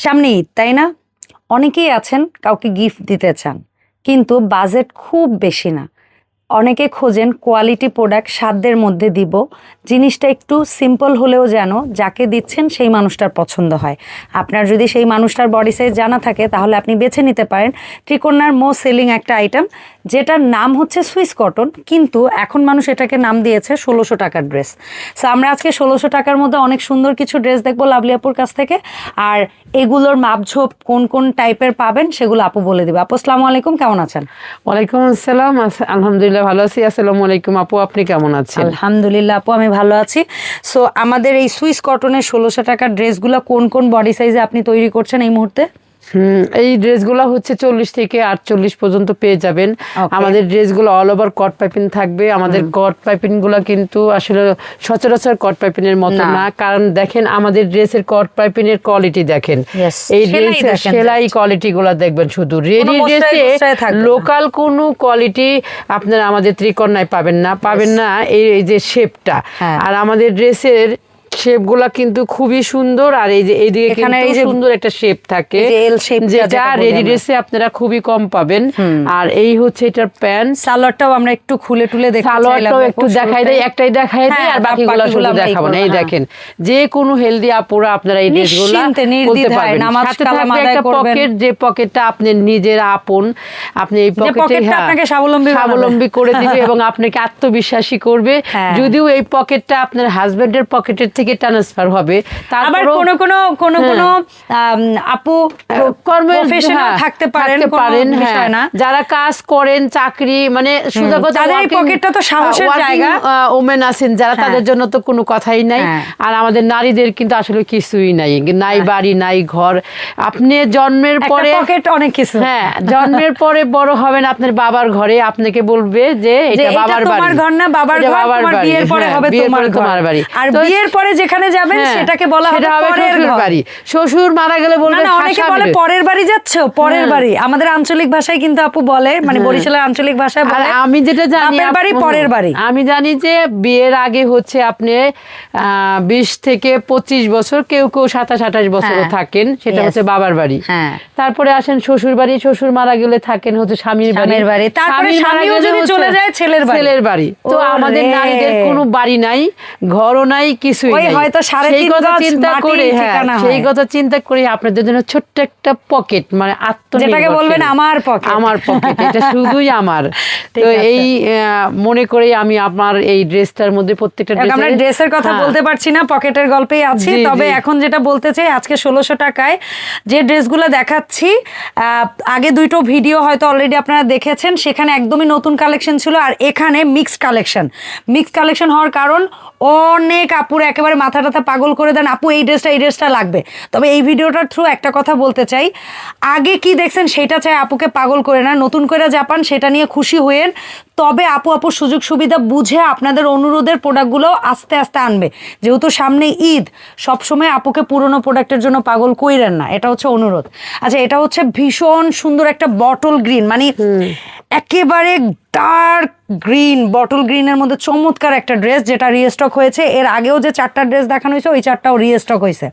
সামনে ঈদ, তাই না? অনেকেই আছেন কাউকে গিফট দিতে চান, কিন্তু বাজেট খুব বেশি না। অনেকে খোঁজেন কোয়ালিটি প্রোডাক্ট, সাধ্যের মধ্যে দিব, জিনিসটা একটু সিম্পল হলেও যেন যাকে দিচ্ছেন সেই মানুষটার পছন্দ হয়। আপনার যদি সেই মানুষটার বডি সাইজ জানা থাকে তাহলে আপনি বেছে নিতে পারেন ত্রিকোণার মোস্ট সেলিং একটা আইটেম, যেটার নাম হচ্ছে সুইস কটন, কিন্তু এখন মানুষ এটাকে নাম দিয়েছে 1600 টাকার ড্রেস। সো আমরা আজকে 1600 টাকার মধ্যে অনেক সুন্দর কিছু ড্রেস দেখবো লাভলি আপুর কাছ থেকে, আর এগুলোর মাপঝোপ কোন কোন টাইপের পাবেন সেগুলো আপু বলে দিবে। আপু আসসালামু আলাইকুম, কেমন আছেন? ওয়ালাইকুম আসসালাম, আলহামদুলিল্লাহ ভালো আছি। আসসালামু আলাইকুম আপু, আপনি কেমন আছেন? আলহামদুলিল্লাহ আপু, আমি ভালো আছি। সো আমাদের এই সুইস কটনের 1600 টাকার ড্রেসগুলো কোন কোন বডি সাইজে আপনি তৈরি করছেন এই মুহূর্তে? এই ড্রেসগুলো হচ্ছে 40 থেকে 48 পর্যন্ত পেয়ে যাবেন। আমাদের ড্রেসগুলো অল ওভার কট পাইপিং থাকবে। আমাদের কট পাইপিং গুলো কিন্তু আসলে সচরাচর কট পাইপিং এর মতো না, কারণ দেখেন আমাদের ড্রেসের কট পাইপিং এর কোয়ালিটি দেখেন, এই ড্রেসের সেলাই কোয়ালিটি গুলো দেখবেন। শুধু রেডি ড্রেসে লোকাল কোনো কোয়ালিটি আপনারা আমাদের ত্রিকোণায় পাবেন না এই যে শেপটা। আর আমাদের ড্রেসের শেপগুলা কিন্তু খুবই সুন্দর, আর এই যে এইদিকে কিন্তু সুন্দর একটা শেপ থাকে যেটা রেডি ড্রেসে আপনারা খুবই কম পাবেন। আর এই হচ্ছে এটার প্যান্ট। সালোয়ারটাও আমরা একটু খুলে টুলে সালোয়ারটাও একটু দেখাই দেই, একটাই দেখাই দেই, আর বাকিগুলো শুধু দেখাবো না। এই দেখেন, যে কোনো হেলদি আপুরা আপনারা এই ড্রেসগুলো বলতে পারবেন। সাথে থাকবে একটা পকেট, যে পকেটটা আপনি নিজের আপন, আপনি এই পকেটে আপনাকে স্বাবলম্বী করে দিবে এবং আপনাকে আত্মবিশ্বাসী করবে। যদিও এই পকেটটা আপনার হাজবেন্ডের পকেটের থেকে ট্রান্সফার হবে, আবার কোন আপু প্রফেশনাল থাকতে পারেন, যারা কাজ করেন, চাকরি, মানে শুধু তাদের পকেটটা তো সাহসের জায়গা। ওমেন আছেন যারা, তাদের জন্য তো কোনো কথাই নাই। আর আমাদের নারীদের কিন্তু আসলে কিছুই নাই, নাই বাড়ি নাই ঘর। আপনি জন্মের পরে পকেট অনেক কিছু, জন্মের পরে বড় হবেন আপনার বাবার ঘরে, আপনাকে বলবে যে এটা বাবার বাড়ি, তোমার ঘর না বাবার ঘর, তোমার বিয়ের পরে হবে তোমার বাড়ি। আর বিয়ের পরে যেখানে যাবেন সেটাকে বলা হবে পরের বাড়ি। শ্বশুর মারা গেলে বলবে না, অনেকে বলে পরের বাড়ি যাচ্ছো, পরের বাড়ি। আমাদের আঞ্চলিক ভাষায় কিন্তু আপু বলে, মানে বরিশালের আঞ্চলিক ভাষায় বলে। আমি যেটা জানি বাপের বাড়ি পরের বাড়ি। আমি জানি যে বিয়ের আগে হচ্ছে আপনি 20 থেকে 25 বছর, কেউ 27-28 বছরও থাকেন, সেটা হচ্ছে বাবার বাড়ি। তারপরে আসেন শ্বশুর বাড়ি, শ্বশুর মারা গেলে থাকেন হচ্ছে স্বামীর বাড়ি, তারপরে স্বামীও যদি চলে যায় ছেলের বাড়ি। তো আমাদের নারীদের কোনো বাড়ি নাই, ঘরও নাই, কিছুই নাই। হয়তো সেই কথা চিন্তা করে আপনাদের জন্য ছোট্ট একটা পকেট, মানে যেটাকে বলবেন আমার পকেট, এটা শুধুই আমার। তো এই মনে করে আমি আমার এই ড্রেসটার মধ্যে প্রত্যেকটা আমরা ড্রেসের কথা বলতে পারছি না, পকেটের গল্পেই আছি। তবে এখন যেটা বলতে চাই, আজকে 1600 টাকায় যে ড্রেসগুলো দেখাচ্ছি, আগে দুটো ভিডিও হয়তো অলরেডি আপনারা দেখেছেন, সেখানে একদমই নতুন কালেকশন ছিল, আর এখানে মিক্সড কালেকশন হওয়ার কারণ অনেক আপুর একেবারে মাথা টাথা পাগল করে দেন, আপু এই ড্রেসটা লাগবে। তবে এই ভিডিওটার থ্রু একটা কথা বলতে চাই, আগে কি দেখছেন সেটা চাই আপুকে পাগল করে না, নতুন করে জাপান সেটা নিয়ে খুশি হয়েন। তবে আপুর সুযোগ সুবিধা বুঝে আপনাদের অনুরোধের প্রোডাক্টগুলো আস্তে আস্তে আনবে, যেহেতু সামনে ঈদ। সবসময় আপুকে পুরনো প্রোডাক্টের জন্য পাগল কইরেন না, এটা হচ্ছে অনুরোধ। আচ্ছা, এটা হচ্ছে ভীষণ সুন্দর একটা বটল গ্রিন, মানে একেবারে ডার্ক গ্রিন, বটল গ্রিনের মধ্যে চমৎকার একটা ড্রেস, যেটা রিস্টক হয়েছে। এর আগেও যে 4টা ড্রেস দেখানো হয়েছে, ওই 4টাও রিস্টক হয়েছে।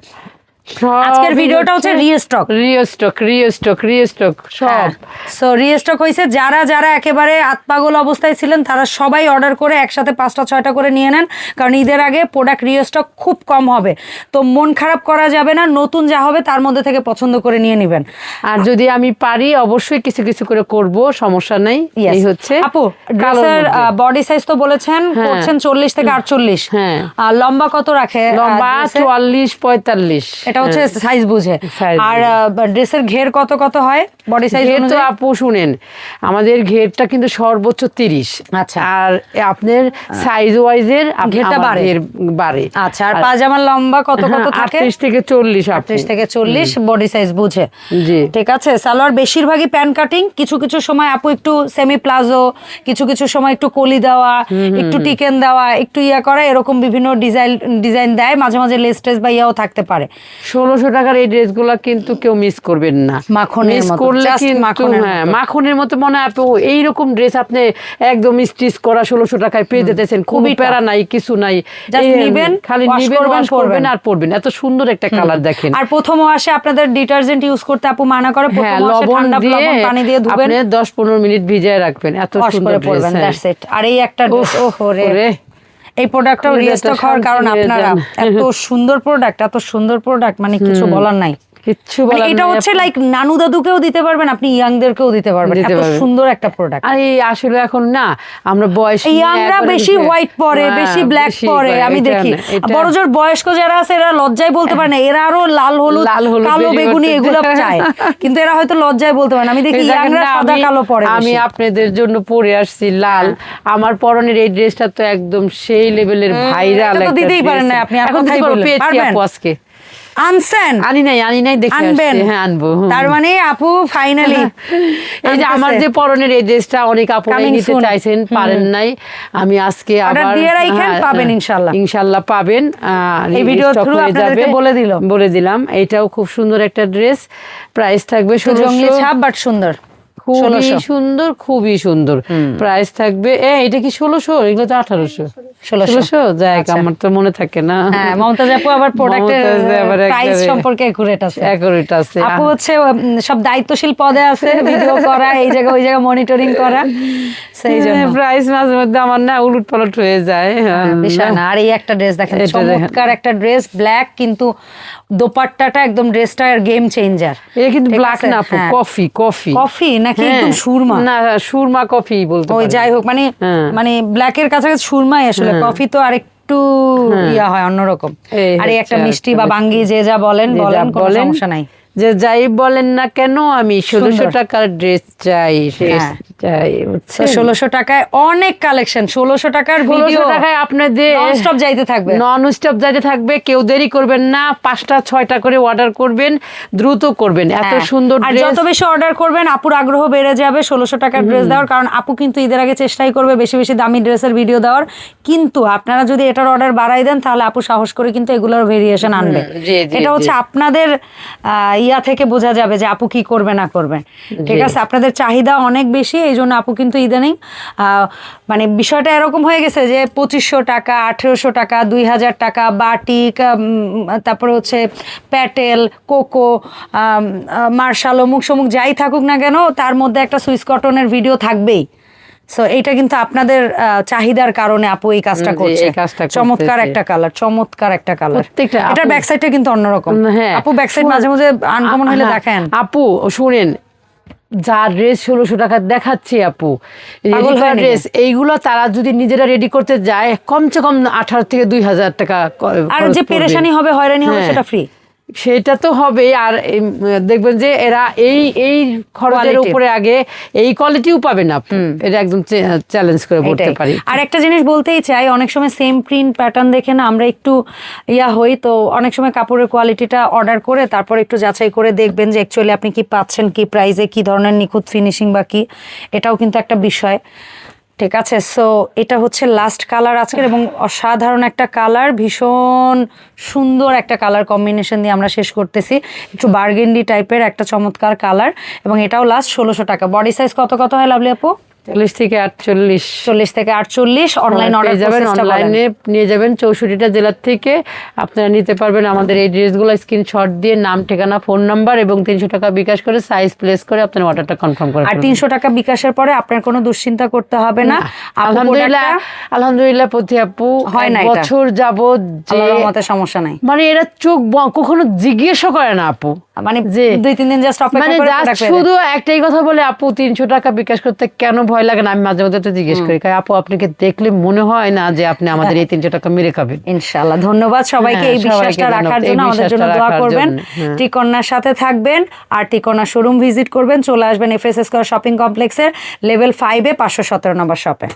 আজকের ভিডিওটা হচ্ছে রিস্টক সব। সো রিস্টক হয়েছে, যারা একেবারে আতপাগল অবস্থায় ছিলেন তারা সবাই অর্ডার করে একসাথে 5টা-6টা করে নিয়ে নেন, কারণ ঈদের আগে প্রোডাক্ট রিস্টক খুব কম হবে। তো মন খারাপ করা যাবে না, নতুন যা হবে তার মধ্যে থেকে পছন্দ করে নিয়ে নেবেন। আর যদি আমি পারি অবশ্যই কিছু কিছু করে করব, সমস্যা নাই। এই হচ্ছে আপু ড্রেসের বডি সাইজ তো বলেছেন করছেন 40 থেকে 48। আর লম্বা কত রাখে? লম্বা 44-45, এটা হচ্ছে সাইজ বুঝে। আর ড্রেসের ঘের কত হয় বডি সাইজ? তো আপু শুনেন, আমাদের ঘেরটা কিন্তু সর্বোচ্চ 30। আচ্ছা, আর আপনার সাইজ ওয়াইজের ঘেরটা বাড়ে। আচ্ছা, আর পাজামার লম্বা কত থাকে? 38 থেকে 40। 38 থেকে 40 বডি সাইজ বুঝে। জি, ঠিক আছে। সালোয়ার বেশিরভাগই প্যান কাটিং, কিছু সময় আপু একটু সেমি প্লাজো, কিছু সময় একটু কলি দেওয়া, একটু টিকেন দেওয়া, একটু ইয়া করা, এরকম বিভিন্ন ডিজাইন দেয়। মাঝে মাঝে লেস টেস বা ইয়াও থাকতে পারে। 1600 টাকার এই ড্রেসগুলো কিন্তু কেউ মিস করবেন না, মাখনের মিস মতো, করলে just কিন্তু মাখনের হ্যাঁ মতো। মাখনের মতো মনে হয় আপু এইরকম ড্রেস আপনি একদম স্টিচ করা 1600 টাকায় পেয়ে যেতেছেন, কোনো খুবই প্যারা নাই কিছু নাই, Just এই নিবেন, খালি wash নিবেন করবেন, ওয়াশ করবেন পরবেন। আর পরবেন। এত সুন্দর একটা কালার দেখেন। আর প্রথম ওয়াশে আপনাদের ডিটারজেন্ট ইউজ করতে আপু মানা করে, প্রথম হ্যাঁ ওয়াশে লবণ ঠান্ডা দিয়ে লবণ পানি দিয়ে ধুবেন, আপনি 10-15 মিনিট ভিজিয়ে রাখবেন, এত ওয়াশ সুন্দর করে ড্রেস। পরবেন, দ্যাটস ইট। আর এই একটা ড্রেস, ওহো রে, ওরে এই প্রোডাক্টটাও খুবই রিস্টক হওয়ার কারণ শান্তি হয়ে আপনারা, যান। এত সুন্দর প্রোডাক্ট, এত সুন্দর প্রোডাক্ট, মানে কিছু বলার নাই। কিচ্ছু মানে বলার এটা নেই হচ্ছে আপু। লাইক নানু দাদুকেও দিতে পারবেন, আপনি ইয়াংদেরকেও দিতে পারবেন, দিতে এত পারবেন। সুন্দর একটা প্রোডাক্ট। আর এই আসলে এখন না আমরা বয়স নিয়ে ইয়াংরা একবারে বেশি হ্যাঁ, হোয়াইট পরে, বেশি ব্ল্যাক বেশি পরে, করে, আমি এটা দেখি। না, এটা- বড় জোর বয়স্ক যারা আছে এরা লজ্জায় বলতে পারে না, এরা আরো লাল হলুদ কালো বেরি বেগুনি করতে এগুলো চায়। চায়, কিন্তু এরা হয়তো লজ্জায় বলতে পারে না। আমি দেখি এই দেখেন ইয়াংরা না, সাদা কালো পরে আমি বেশি। আপনাদের জন্য পরে আসছি লাল, আমার পরনের এই ড্রেসটা তো একদম সেই লেভেলের ভাইরাল এটা তো একটা দিতেই dress। পারেন না আপনি, আর এখন কথাই দিতে পারবো, বললেন, পেয়েছি পারবেন? আপু আজকে। আনছেন? আনি নাই দেখে আনবেন? আসছি, হ্যাঁ আনবো। তার মানে আপু ফাইনালি এই যে আমার যে পরনের এই ড্রেসটা অনেক আপুরাই Coming নিতে soon। চাইছেন, পারেন নাই, আমি আজকে Order আবার দিয়ে রাখেন, পাবেন ইনশাল্লাহ। ইনশাল্লাহ পাবেন। এই ভিডিও stock through হয়ে আপনাদেরকে যাবে। বলে দিলাম এটাও খুব সুন্দর একটা ড্রেস, প্রাইস থাকবে জঙ্গলি 1600। ছাপ বাট সুন্দর, খুবই সুন্দর প্রাইস থাকবে। এটা কি 1600? এগুলো তো 1800 যাই হোক, আমার তো মনে থাকে না। হ্যাঁ, মমতাজ আপু আবার প্রোডাক্টের মমতাজ আবার প্রাইস একেবারে সম্পর্কে একুরেট আছে। accurate আছে। আপু হচ্ছে সব দায়িত্বশীল পদে আছে, ভিডিও করা, এই জায়গা ওই জায়গা মনিটরিং করা, সেই জন্য প্রাইস মাঝে মধ্যে আমার না উলট পালট হয়ে যায়। বিষয় না। আর এই একটা ড্রেস দেখেন, এটা দেখেন। চমৎকার একটা ড্রেস, ব্ল্যাক, কিন্তু দোপাট্টাটা একদম ড্রেসটার গেম চেঞ্জার। এটা কিন্তু ঠিক ব্ল্যাক আছে? না আপু, হ্যাঁ। কফি নাকি একদম সুরমা? না সুরমা কফি বলতে ওই পারেন। যাই হোক, মানে হ্যাঁ। মানে ব্ল্যাকের কাছাকাছি সুরমাই আসলে, কফি তো আরেকটু ইয়া হয় অন্যরকম। এই আর এই হচ্ছে একটা মিষ্টি একটা বা বাঙ্গি যে যা বলেন যে যা কোনো বলেন, সমস্যা নাই। যে যাই বলেন না কেন আমি 1600 সুন্দর। টাকার ড্রেস চাই, হ্যাঁ। চাই, তো বুঝছেন? 1600 টাকায় অনেক কালেকশন, 1600 টাকার 1600 ভিডিও টাকায় আপনাদের ননস্টপ যাইতে থাকবে। নন স্টপ যাইতে থাকবে, কেউ দেরি করবেন না, 5টা-6টা করে অর্ডার করবেন, দ্রুত করবেন, এত হ্যাঁ। সুন্দর আর ড্রেস। যত বেশি অর্ডার করবেন আপুর আগ্রহ বেড়ে যাবে 1600 টাকার ড্রেস দেওয়ার, কারণ আপু কিন্তু ঈদের আগে চেষ্টাই করবে বেশি বেশি দামি ড্রেসের ভিডিও দেওয়ার, কিন্তু আপনারা যদি এটার অর্ডার বাড়াই দেন তাহলে আপু সাহস করে কিন্তু এগুলোর ভেরিয়েশন আনবে। জি, এটা হচ্ছে আপনাদের ইয়া থেকে বোঝা যাবে যে আপু কি করবে না করবে, ঠিক আছে? আপনাদের চাহিদা অনেক বেশি, এই জন্য আপু কিন্তু ইদানিং মানে বিষয়টা এরকম হয়ে গেছে যে 2500 টাকা, 1800 টাকা, 2000 টাকা, বাটিক, তারপরে হচ্ছে প্যাটেল, কোকো, মার্শাল, অমুক সমুক যাই থাকুক না কেন, তার মধ্যে একটা সুইস কটনের ভিডিও থাকবেই। সো এটা কিন্তু আপনাদের চাহিদার কারণে আপু এই কাজটা জি, করছে। এই কাজটা চমৎকার করতেছে। একটা কালার, চমৎকার একটা কালার। প্রত্যেকটা এটার আপু- ব্যাক সাইডটা কিন্তু অন্যরকম। হ্যাঁ। আপু ব্যাক সাইড মাঝে মাঝে আনকমন হলে হ্যাঁ। দেখেন। আপু শুনেন, যা ড্রেস 1600 টাকা দেখাচ্ছি আপু, পাগল হয়ে নেবে। ড্রেস এইগুলো তারা যদি নিজেরা রেডি করতে যায় কমসে কম 18 থেকে 2000 টাকা আর খরচ যে পড়বে। পেরেশানি হবে, হয়রানি হবে, হ্যাঁ। সেটা ফ্রি। সেটা তো হবে। আর দেখবেন যে এরা এই খরচের Quality। উপরে আগে এই কোয়ালিটিও পাবে না, এটা একদম চ্যালেঞ্জ করে বলতে এটাই। পারি। আর একটা জিনিস বলতেই চাই, অনেক সময় সেম প্রিন্ট প্যাটার্ন দেখে না আমরা একটু ইয়া হই, তো অনেক সময় কাপড়ের কোয়ালিটিটা অর্ডার করে তারপর একটু যাচাই করে দেখবেন যে অ্যাকচুয়ালি আপনি কি পাচ্ছেন, কি প্রাইসে, কি ধরনের নিখুঁত ফিনিশিং বা কি, এটাও কিন্তু একটা বিষয়, ঠিক আছে? সো এটা হচ্ছে লাস্ট কালার আজকের, এবং অসাধারণ একটা কালার, ভীষণ সুন্দর একটা কালার কম্বিনেশন দিয়ে আমরা শেষ করতেছি। একটু বার্গেন্ডি টাইপের একটা চমৎকার কালার, এবং এটাও লাস্ট 1600 টাকা। বডি সাইজ কত হয় লাভলি আপু? 40 থেকে 48। 40 থেকে 48। অনলাইন অর্ডার যাবেন, অনলাইনে নিয়ে যাবেন 64টা জেলার থেকে আপনারা নিতে পারবেন। আমাদের এই ড্রেসগুলো স্ক্রিনশট দিয়ে নাম, ঠিকানা, ফোন নাম্বার এবং 300 টাকা বিকাশ করে সাইজ প্লেস করে আপনার অর্ডারটা কনফার্ম করে আর ফেলবেন। 300 টাকা বিকাশের পরে আপনার কোনো দুশ্চিন্তা করতে হবে না। আপু আলহামদুলিল্লাহ প্রতি আপু হয় না, এক এটা বছর যাবত যে আল্লাহর রহমতে সমস্যা নাই, মানে এরা চোখ কখনো জিজ্ঞেসও করে না আপু, মানে যে 2-3 দিন জাস্ট অপেক্ষা মানে করে just product পেয়ে শুধু একটাই কথা বলে, আপু 300 টাকা বিকাশ করতে কেন ভয় লাগে না? আমি মাঝে মধ্যে তো জিজ্ঞেস করি, আপু আপনাকে দেখলে মনে হয় না যে আপনি আমাদের এই 300 টাকা মেরে খাবেন? ইনশাআল্লাহ। ধন্যবাদ সবাইকে এই হ্যাঁ, বিশ্বাসটা সবাইকে রাখার ধন্যবাদ। জন্য, এই আমাদের জন্য বিশ্বাসটা দোয়া রাখার করবেন। জন্য, হ্যাঁ। ত্রিকন্যার সাথে থাকবেন, আর ত্রিকন্যা শোরুম ভিজিট করবেন, চলে আসবেন FS স্কয়ার শপিং কমপ্লেক্সের লেভেল 5-এ 517 নম্বর শপে।